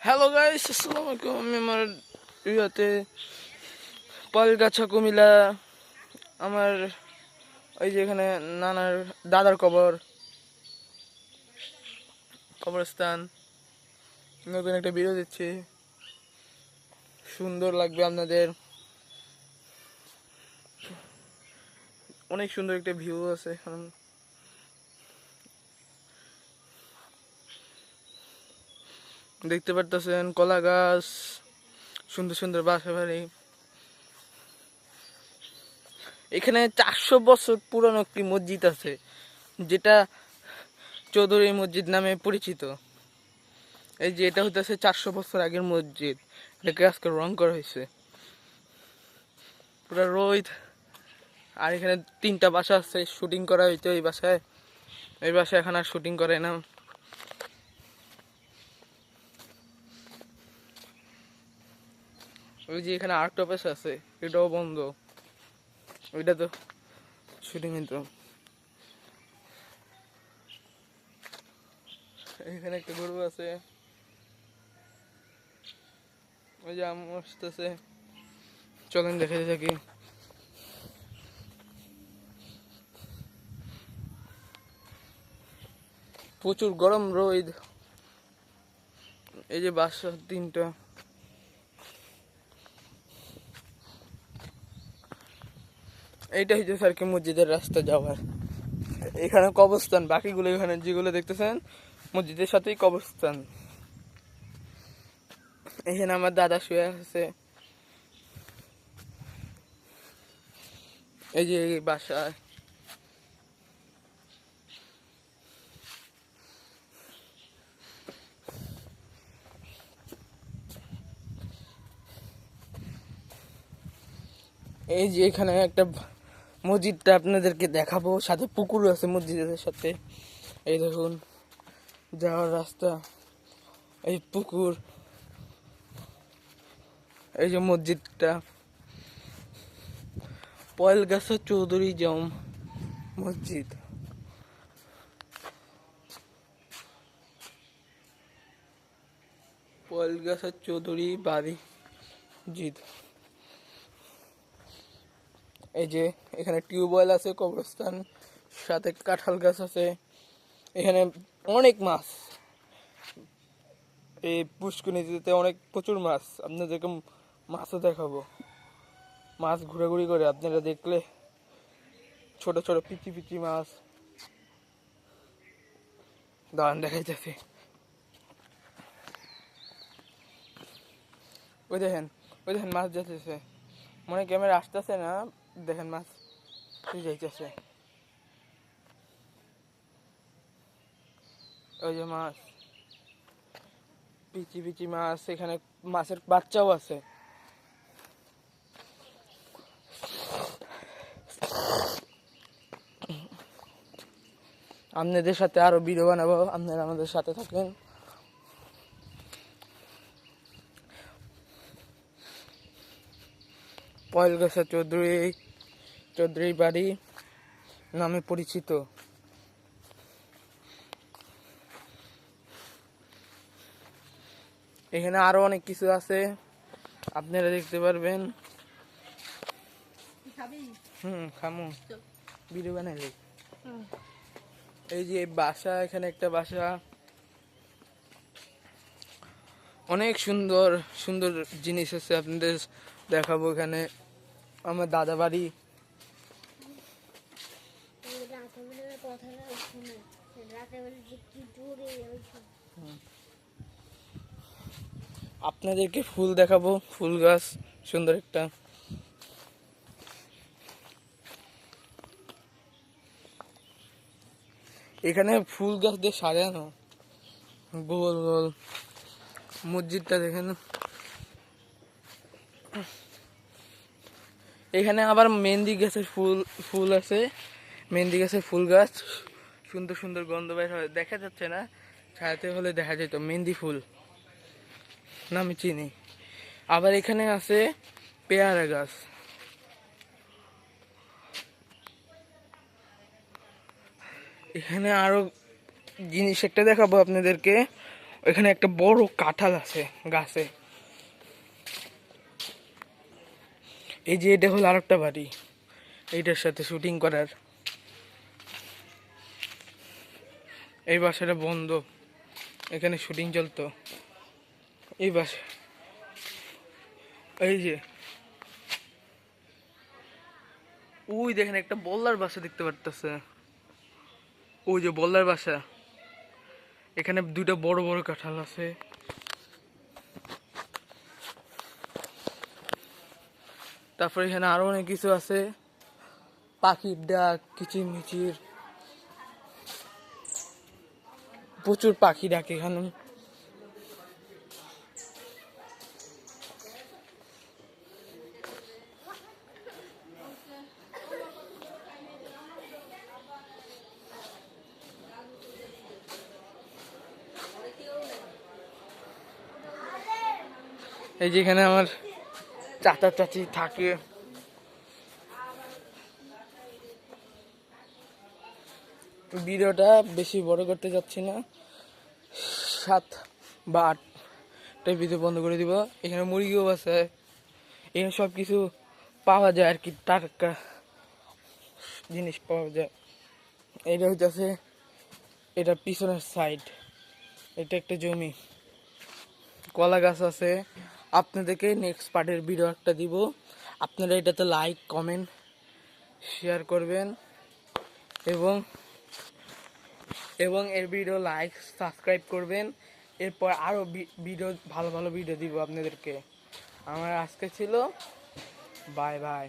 Hello guys, আসসালামু আলাইকুম। আমি আমার ইয়াতে পলগাছা কুমিল্লা, আমার ওই যে এখানে নানার দাদার কবরস্থান নতুন একটা ভিডিও দিচ্ছি। সুন্দর লাগবে আপনাদের, অনেক সুন্দর একটা ভিউ আছে এখন। দেখতে পারতেছেন কলা গাছ, সুন্দর সুন্দর বাসা বাড়ি। এখানে 400 বছর পুরানো একটি মসজিদ আছে, যেটা চৌধুরী মসজিদ নামে পরিচিত। এই যে এটা হইতেছে 400 বছর আগের মসজিদ, এটাকে আজকে রং করা হয়েছে পুরা রোদ। আর এখানে 3টা বাসা আছে, শুটিং করা হইতো এই বাসায় এখন আর শুটিং করে না। ওই যে এখানে আর্ট অফিস আছে, এটাও বন্ধ, ওইটা তো শুটিং হইতো। এখানে একটা গরু আছে, ওই যে আম আসতেছে, চলেন দেখে থাকি। প্রচুর গরম রোদ। এই যে বাসা 3টা, এইটা হচ্ছে আর কি মসজিদের রাস্তা যাওয়ার। এখানে কবরস্থান, বাকিগুলো এখানে যেগুলো দেখতেছেন মসজিদের সাথেই কবরস্থান। এখানে আমার দাদা শুয়ে আছে। এই যে এই বাসায় এই যে এখানে একটা মসজিদটা আপনাদেরকে দেখাবো, সাথে পুকুর আছে মসজিদের সাথে। এই দেখুন যাওয়ার রাস্তা, এই পুকুর, এই যে মসজিদটা পয়েলগাছা চৌধুরী জম মসজিদ। পয়েলগাছা চৌধুরী বাড়ি মসজিদ। এই যে এখানে টিউবওয়েল আছে, কবরস্থান, সাথে কাঁঠাল গাছ আছে। এখানে অনেক মাছ, এই পুষ্করিণীতে অনেক প্রচুর মাছ। আপনাদেরকে মাছও দেখাবো, মাছ ঘোরাঘুরি করে আপনারা দেখলে। ছোট ছোট পিচি পিচি মাছ, দাঁড়ান দেখাইতেছে। ওই দেখেন, ওই দেখেন মাছ যাইতেছে, মনে ক্যামেরা আসতেছে না, দেখেন মাছ যাইতেছে। ওই যে মাছ, পিচি পিচি মাছ, এখানে মাছের বাচ্চাও আছে। আপনাদের সাথে আরো ভিডিও বানাবো, আপনারা আমাদের সাথে থাকেন। পয়েলগাছা চৌধুরী বাড়ি নামে পরিচিত। এখানে আরো অনেক কিছু আছে, আপনারা দেখতে পারবেন। খামু ভিডিও বানাইলে। এই যে বাসা, এখানে একটা বাসা, অনেক সুন্দর সুন্দর জিনিস আছে, আপনাদের দেখাবো। এখানে আমার দাদা বাড়ি। আপনাদেরকে ফুল দেখাবো, ফুল গাছ সুন্দর একটা। এখানে ফুল গাছ দিয়ে সাজানো, গোল গোল। মসজিদটা দেখেন, এখানে আবার মেহেন্দি গাছের ফুল আছে, মেহেন্দি গাছের ফুল গাছ, সুন্দর সুন্দর গন্ধ বের হয়। দেখা যাচ্ছে না, ছায়াতে হলে দেখা যেত। মেহেন্দি ফুল না আমি চিনি। আবার এখানে আছে পেয়ারা গাছ। এখানে আরো জিনিস একটা দেখাবো আপনাদেরকে, এখানে একটা বড় কাঁঠাল আছে গাছে। এই যে এটা হলো আরেকটা বাড়ি, এইটার সাথে শুটিং করার। এই বাসাটা বন্ধ, এখানে শুটিং চলতো। এই বাসা, এই যে ওই দেখেন একটা বল্লার বাসা দেখতে পারতেছে, ওই যে বল্লার বাসা। এখানে দুইটা বড় বড় কাঁঠাল আছে। তারপরে এখানে আরো অনেক কিছু আছে, পাখির ডাক, কিচিরমিচির, প্রচুর পাখি ডাকে এখানে। এই যে এখানে আমার চাচা চাচি থাকে। ভিডিওটা বেশি বড় করতে যাচ্ছি না, 7 বা 8টা ভিডিও বন্ধ করে দিব। এখানে মুরগিও আছে, এখানে সব কিছু পাওয়া যায় আর কি, টাটকা জিনিস পাওয়া যায়। এটা হইতেছে, এটা পিছনের সাইড, এটা একটা জমি, কলা গাছ আছে। আপনাদেরকে নেক্সট পার্টের ভিডিও একটা দিব, আপনারা এটাতে লাইক কমেন্ট শেয়ার করবেন এবং এবং এর ভিডিও লাইক সাবস্ক্রাইব করবেন। এরপর আরও ভিডিও, ভালো ভালো ভিডিও দিব আপনাদেরকে। আমার আজকে ছিল বাই বাই।